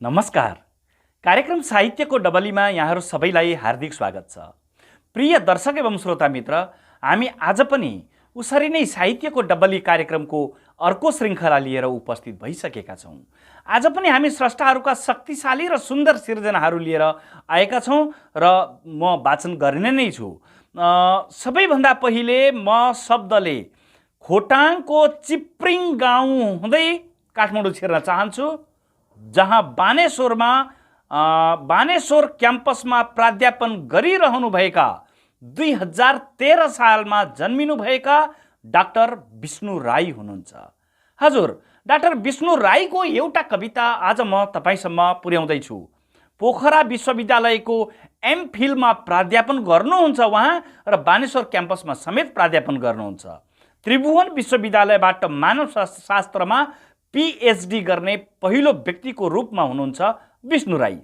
नमस्कार। कार्यक्रम साहित्यको डबलीमा यहाँहरू सबैलाई हार्दिक स्वागत छ। प्रिय दर्शक एवं श्रोता मित्र, हामी आज पनि उसरी नै साहित्यको डबली कार्यक्रमको अर्को श्रृङ्खला लिएर उपस्थित भइसकेका छौँ। आज पनि हामी स्रष्टाहरूका शक्तिशाली र सुन्दर सिर्जनाहरू लिएर आएका छौँ र म वाचन गर्ने नै छु। सबैभन्दा पहिले म शब्दले खोटाङको चिप्रिङ गाउँ हुँदै काठमाडौँ छिर्न चाहन्छु, जहाँ बानेश्वर क्याम्पसमा प्राध्यापन गरिरहनुभएका 2013 सालमा जन्मिनुभएका डाक्टर विष्णु राई हुनुहुन्छ। हजुर, डाक्टर विष्णु राईको एउटा कविता आज म तपाईसम्म पुर्याउँदैछु। पोखरा विश्वविद्यालयको एमफिलमा प्राध्यापन गर्नुहुन्छ उहाँ र बानेश्वर क्याम्पसमा समेत प्राध्यापन गर्नुहुन्छ। त्रिभुवन विश्वविद्यालयबाट मानव शास्त्रमा पीएचडी गर्ने पहिलो व्यक्तिको रूपमा हुनुहुन्छ विष्णु राई।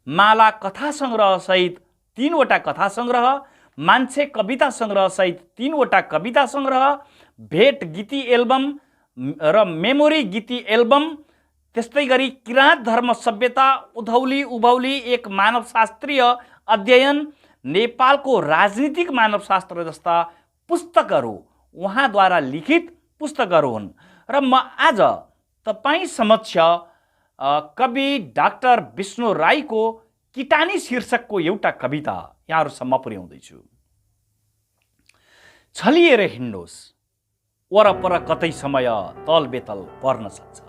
माला कथा सङ्ग्रह सहित 3वटा कथा सङ्ग्रह, मान्छे कविता सङ्ग्रह सहित 3वटा कविता सङ्ग्रह, भेट गीति एल्बम र मेमोरी गीति एल्बम, त्यस्तै गरी किराँत धर्म सभ्यता, उधौली उभौली एक मानवशास्त्रीय अध्ययन, नेपालको राजनीतिक मानवशास्त्र जस्ता पुस्तकहरू उहाँद्वारा लिखित पुस्तकहरू हुन्। र म आज तपाईँ समक्ष कवि डाक्टर विष्णु राईको किटानी शीर्षकको एउटा कविता यहाँहरूसम्म पुर्याउँदैछु। छलिएर हिँड्नुहोस्, वरपर कतै समय तल बेतल पर्न सक्छ।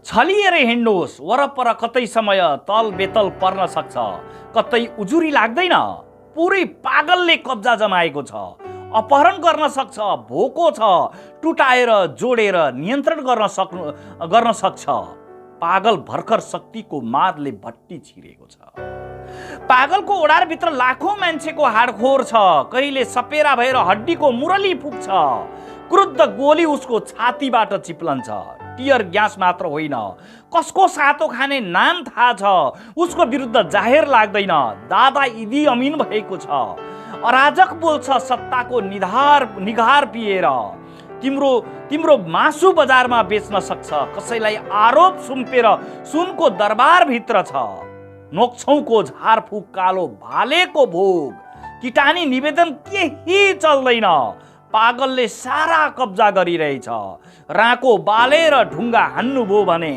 छलिएर हिँड्नुहोस्, वरपर कतै समय तल बेतल पर्न सक्छ। कतै उजुरी लाग्दैन, पुरै पागलले कब्जा जमाएको छ। अपहरण गर्न सक्छ, भोको छ, टुटाएर जोडेर नियन्त्रण गर्न सक्छ। पागल भर्खर शक्तिको मादले भट्टी छिरेको छ। पागलको ओडारभित्र लाखौं मान्छेको हाडखोर छ। कहिले सपेरा भएर हड्डीको मुरली फुक्छ। क्रुद्ध गोली उसको छातीबाट चिप्लन्छ। टियर ग्यास मात्र होइन, कसको सातो खाने नाम थाहा छ। उसको विरुद्ध जाहेर लाग्दैन, दादा इदी अमिन भएको छ। अराजक बोल्छ सत्ताको निघार पिएर। तिम्रो मासु बजारमा बेच्न सक्छ। कसैलाई आरोप सुम्पेर सुनको दरबार भित्र छ। नोक्छौको झारफुक, कालो भालेको भोग, किटानी निवेदन केही चल्दैन। पागलले सारा कब्जा गरिरहेछ। राको बालेर ढुङ्गा हान्नुभयो भने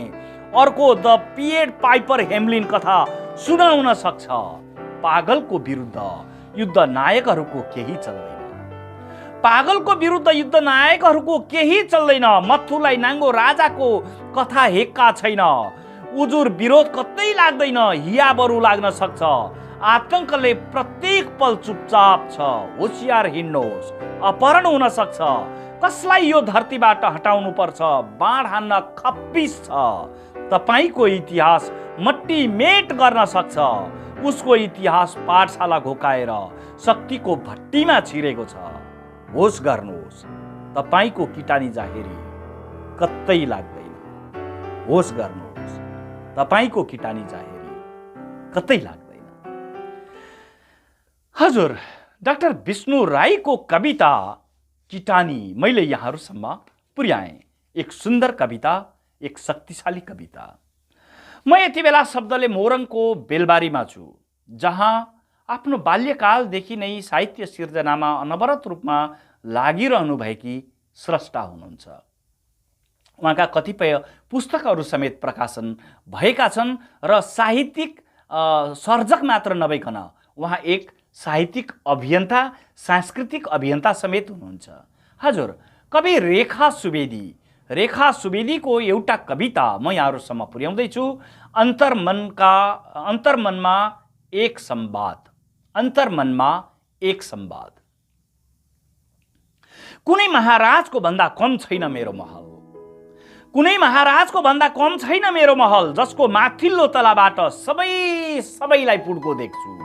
अर्को द पिएड पाइपर हेमलिन कथा सुनाउन सक्छ। पागलको विरुद्ध युद्ध नायकहरूको केही चल्दैन। पागलको विरुद्ध युद्ध नायकहरूको केही चल्दैन। मथुलाई नाङ्गो राजाको कथा हेक्का छैन। उजुर विरोध कतै लाग्दैन, हियाबरु लाग्न सक्छ। आतंकले प्रत्येक पल चुपचाप छ। होसियार हिँड्नुहोस्, अपहरण हुन सक्छ। कसलाई यो धरतीबाट हटाउनु पर्छ, बाण हान्न खप्पिस छ। तपाईको इतिहास मट्टी मेट गर्न सक्छ। उसको इतिहास पाठशाला घोकाएर शक्तिको भट्टीमा छिरेको छ। होस गर्नुहोस्, तपाईको किटानी जाहेरी कतै लाग्दैन। होस गर्नुहोस्, तपाईको किटानी जाहेरी कतै लाग्दैन। हजुर, डाक्टर विष्णु राईको कविता किटानी मैले यहाँहरूसम्म पुर्याएँ। एक सुन्दर कविता, एक शक्तिशाली कविता। म यति बेला शब्दले मोरङको बेलबारीमा छु, जहाँ आफ्नो बाल्यकालदेखि नै साहित्य सिर्जनामा अनवरत रूपमा लागिरहनु भएकी स्रष्टा हुनुहुन्छ। उहाँका कतिपय पुस्तकहरू समेत प्रकाशन भएका छन् र साहित्यिक सर्जक मात्र नभइकन उहाँ एक साहित्यिक अभियन्ता, सांस्कृतिक अभियन्ता समेत हुनुहुन्छ। हजुर, कवि रेखा सुवेदीको एउटा कविता म यहाँहरूसम्म पुर्याउँदैछु। अन्तर्मनमा एक संवाद। अन्तर्मनमा एक संवाद। कुनै महाराजको भन्दा कम छैन मेरो महल। कुनै महाराजको भन्दा कम छैन मेरो महल। जसको माथिल्लो तलाबाट सबैलाई पुड्को देख्छु।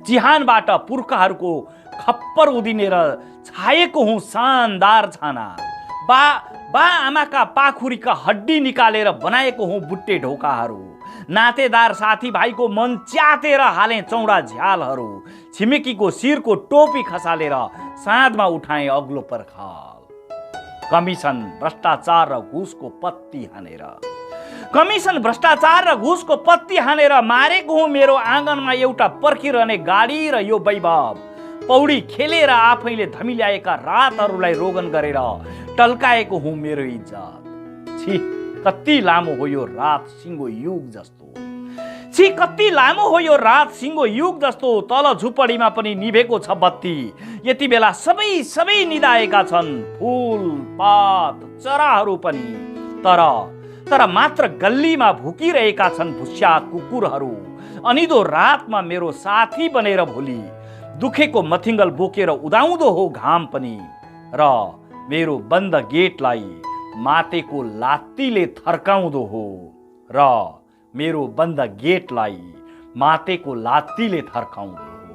चिहानबाट पुर्खाहरूको खप्पर उदिनेर छाएको हुँ शानदार छाना। बा आमाका पाखुरीका हड्डी निकालेर बनाएको हुँ बुट्टे ढोकाहरू। नातेदार साथीभाइको मन च्यातेर हाले चौडा झ्यालहरू। छिमेकीको शिरको टोपी खसालेर साँधमा उठाए अग्लो पर्खाल। कमिसन, भ्रष्टाचार र घुसको पत्ती हानेर कमिसन भ्रष्टाचार र घुसको पत्ती हानेर मारेको हुँ मेरो आँगनमा एउटा पर्खिरहने गाडी र यो वैभव। पौडी खेलेर आफैले धमिल्याएका रातहरूलाई रोगन गरेर टल्काएको हुँ मेरो इज्जत। छी कति लामो हो यो रात सिङ्गो युग जस्तो। छी कति लामो हो यो रात सिङ्गो युग जस्तो। तल झुपडीमा पनि निभेको छ बत्ती। यति बेला सबै निदाएका छन्, फूल पात चराहरू पनि। तर मात्र गल्लीमा भुकिरहेका छन् भुस्या कुकुरहरू। अनिदो रातमा मेरो साथी बनेर भोलि दुखेको मथिङ्गल बोकेर उदाउँदो हो घाम पनि। र मेरो बन्द गेटलाई मातेको लात्तीले थर्काउँदो हो। र मेरो बन्द गेटलाई मातेको लात्तीले थर्काउँदो हो।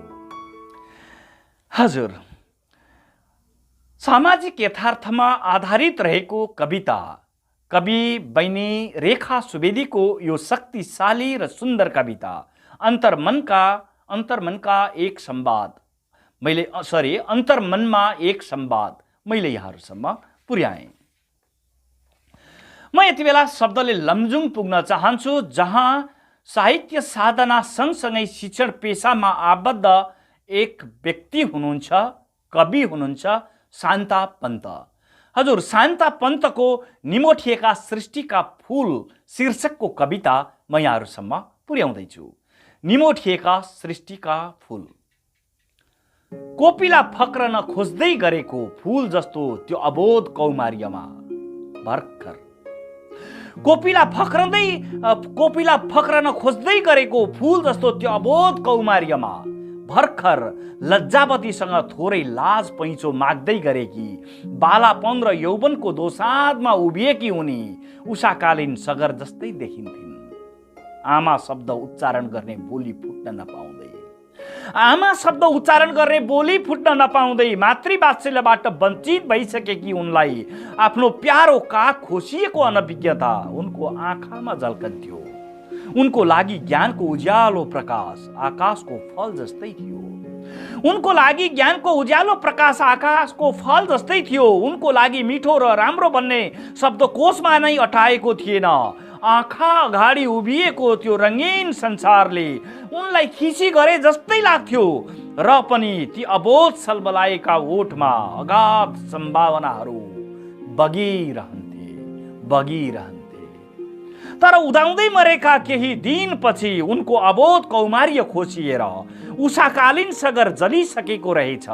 हजुर, सामाजिक यथार्थमा आधारित रहेको कविता कवि बहिनी रेखा सुवेदीको यो शक्तिशाली र सुन्दर कविता अन्तर्मनमा एक संवाद मैले यहाँहरूसम्म पुर्याएँ। म यति बेला शब्दले लमजुङ पुग्न चाहन्छु, जहाँ साहित्य साधना सँगसँगै शिक्षण पेसामा आबद्ध एक व्यक्ति हुनुहुन्छ, कवि हुनुहुन्छ शान्ता पन्त। हजुर, शान्ता पन्तको निमोठिएका सृष्टिका फूल शीर्षकको कविता म यहाँहरूसम्म पुर्याउँदैछु। निमोठिएका सृष्टिका फूल। कोपिला फक्रन खोज्दै गरेको फूल जस्तो त्यो अबोध कौमार्यमा भर्खर। कोपिला फक्रन खोज्दै गरेको फूल जस्तो त्यो अबोध कौमार्यमा भर्खर लज्जावतीसँग थोरै लाज पैँचो माग्दै गरेकी बालापन र यौवनको दोसाँधमा उभिएकी उनी उषाकालीन सगर जस्तै देखिन्थिन्। आमा शब्द उच्चारण गर्ने बोली फुट्न नपाउँदै मातृवात्सल्यबाट वञ्चित भइसकेकी उनलाई आफ्नो प्यारो काख खोसिएको अनभिज्ञता उनको आँखामा झल्कन्थ्यो। उनको लागि ज्ञानको उज्यालो प्रकाश आकाशको फल जस्तै थियो। उनको लागि मिठो र राम्रो भन्ने शब्दकोशमा नै अटाएको थिएन। आँखा अगाडि उभिएको त्यो रङ्गीन संसारले उनलाई खिसी गरे जस्तै लाग्थ्यो। र पनि ती अबोध सलबलाएका ओठमा अगाध सम्भावनाहरू बगिरहन्थे। तर उदाउँदै मरेका केही दिनपछि उनको अबोध कौमार्य खोसिएर उषाकालीन सगर जलिसकेको रहेछ।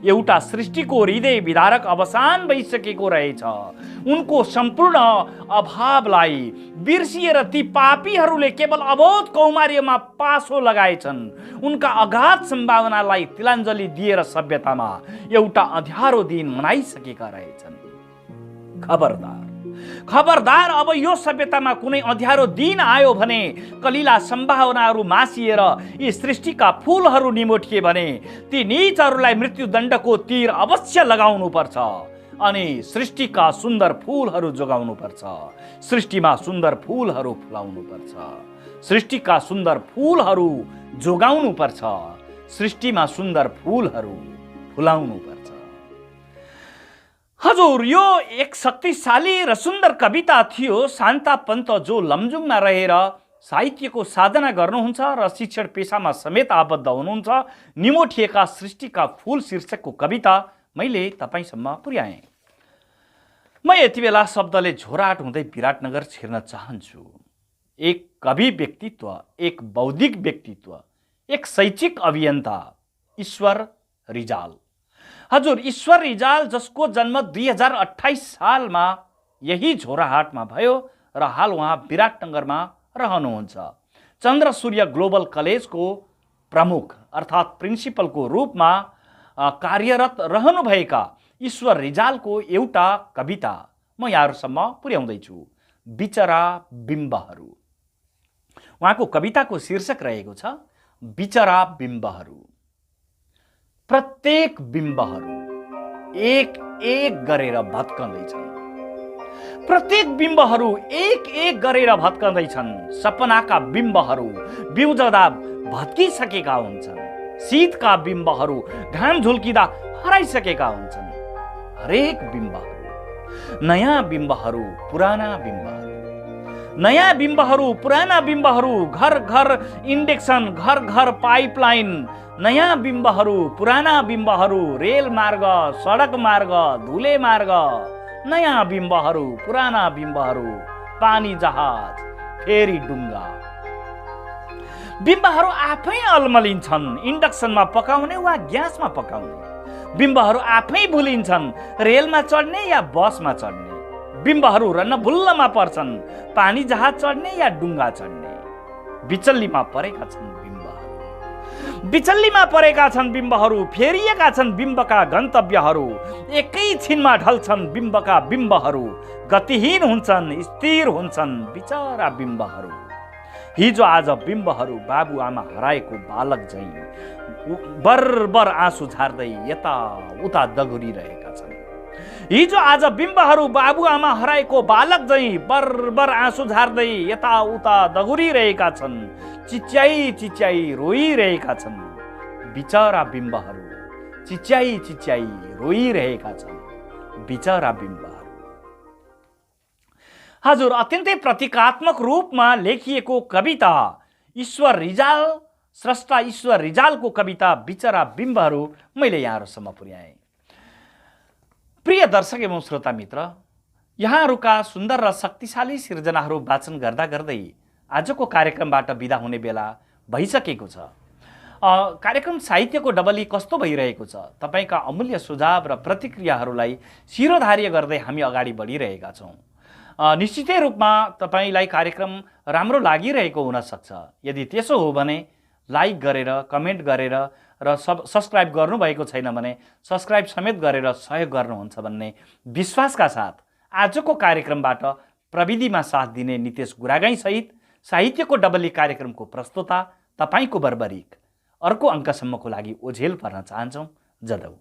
एउटा सृष्टिको हृदय विदारक अवसान भइसकेको रहेछ। उनको सम्पूर्ण अभावलाई बिर्सिएर ती पापीहरूले केवल अबोध कौमार्यमा पासो लगाएछन्। उनका अगाध सम्भावनालाई तिलाञ्जली दिएर सभ्यतामा एउटा अँध्यारो दिन मनाइसकेका रहेछन्। खबरदार, अब यो सभ्यतामा कुनै अँध्यारो दिन आयो भने, कलिला सम्भावनाहरू मासिएर यी सृष्टिका फूलहरू निमोठिए भने ती नीचहरूलाई मृत्युदण्डको तीर अवश्य लगाउनु पर्छ अनि सृष्टिका सुन्दर फूलहरू जोगाउनु पर्छ। सृष्टिमा सुन्दर फूलहरू फुलाउनु पर्छ। सृष्टिका सुन्दर फूलहरू जोगाउनु पर्छ। सृष्टिमा सुन्दर फूलहरू फुलाउनु पर्छ। हजुर, यो एक शक्तिशाली र सुन्दर कविता थियो। शान्ता पन्त जो लमजुङमा रहेर साहित्यको साधना गर्नुहुन्छ र शिक्षण पेसामा समेत आबद्ध हुनुहुन्छ, निमोठिएका सृष्टिका फूल शीर्षकको कविता मैले तपाईसम्म पुर्याएँ। म यति बेला शब्दले झोराट हुँदै विराटनगर छिर्न चाहन्छु। एक कवि व्यक्तित्व, एक बौद्धिक व्यक्तित्व, एक शैक्षिक अभियन्ता ईश्वर रिजाल। हजुर, ईश्वर रिजाल जसको जन्म 2028 सालमा यही झोराहाटमा भयो र हाल उहाँ विराटनगरमा रहनुहुन्छ। चन्द्र सूर्य ग्लोबल कलेजको प्रमुख अर्थात् प्रिन्सिपलको रूपमा कार्यरत रहनुभएका ईश्वर रिजालको एउटा कविता म यहाँहरूसम्म पुर्याउँदैछु। बिचरा बिम्बहरू। उहाँको कविताको शीर्षक रहेको छ बिचरा बिम्बहरू। प्रत्येक बिम्बहरू एक एक गरेर भत्कँदैछन्। प्रत्येक बिम्बहरू एक एक गरेर भत्कँदैछन्। सपनाका बिम्बहरू बिउजदा भत्किसकेका हुन्छन्। शीतका बिम्बहरू घाम झुल्किँदा हराइसकेका हुन्छन्। हरेक बिम्बहरू, नयाँ बिम्बहरू, पुराना बिम्बहरू, नयाँ बिम्बहरू पुराना बिम्बहरू, घर घर इन्डेक्सन, घर घर पाइपलाइन, नयाँ बिम्बहरू पुराना बिम्बहरू, रेल मार्ग, सडक मार्ग, धुले मार्ग, नयाँ बिम्बहरू पुराना बिम्बहरू, पानी जहाज, फेरि डुङ्गा। बिम्बहरू आफै अल्मलिन्छन्, इन्डक्सनमा पकाउने वा ग्यासमा पकाउने। बिम्बहरू आफै भुलिन्छन्, रेलमा चढ्ने या बसमा चढ्ने। बिम्बहरू रन्नभुल्लमा पर्छन्, पानी जहाज चढ्ने या डुङ्गा चढ्ने। बिचल्लीमा परेका छन् बिम्बहरू, बिचल्लीमा परेका छन् बिम्बहरू, फेरिएका छन् बिम्बका गन्तव्यहरू। एकैछिनमा ढल्छन् बिम्बका बिम्बहरू, गतिहीन हुन्छन्, स्थिर हुन्छन् बिचरा बिम्बहरू। हिजो आज बिम्बहरू बाबुआमा हराएको बालक झैँ बरबर आँसु झार्दै यता उता दगुरिरहेका छन्। हिजो आज बिम्बहरू बाबुआमा हराएको बालक झैँ बरबर आँसु झार्दै यता उता दगुरिरहेका छन्, चिच्याई चिच्याई रोइरहेका छन्। बिचरा बिम्बहरू चिच्याई चिच्याई रोइरहेका छन्, बिचरा बिम्बहरू। हजुर, अत्यन्तै प्रतीकात्मक रूपमा लेखिएको कविता ईश्वर रिजाल, स्रष्टा ईश्वर रिजालको कविता बिचरा बिम्बहरू मैले यहाँहरूसम्म पुर्याएँ। प्रिय दर्शक एवं श्रोता मित्र, यहाँहरूका सुन्दर र शक्तिशाली सिर्जनाहरू वाचन गर्दा गर्दै आजको कार्यक्रमबाट बिदा हुने बेला भइसकेको छ। कार्यक्रम साहित्यको डबली कस्तो भइरहेको छ? तपाईँका अमूल्य सुझाव र प्रतिक्रियाहरूलाई शिरोधार्य गर्दै हामी अगाडि बढिरहेका छौँ। निश्चितै रूपमा तपाईँलाई कार्यक्रम राम्रो लागिरहेको हुनसक्छ। यदि त्यसो हो भने लाइक गरेर, कमेन्ट गरेर र सब्सक्राइब गर्नुभएको छैन भने सब्सक्राइब समेत गरेर सहयोग गर्नुहुन्छ भन्ने विश्वासका साथ आजको कार्यक्रमबाट प्रविधिमा साथ दिने नितेश गुरागाईसहित साहित्यको डबली कार्यक्रमको प्रस्तोता तपाईँको बर्बरिक अर्को अङ्कसम्मको लागि ओझेल पर्न चाहन्छौँ। जदौ।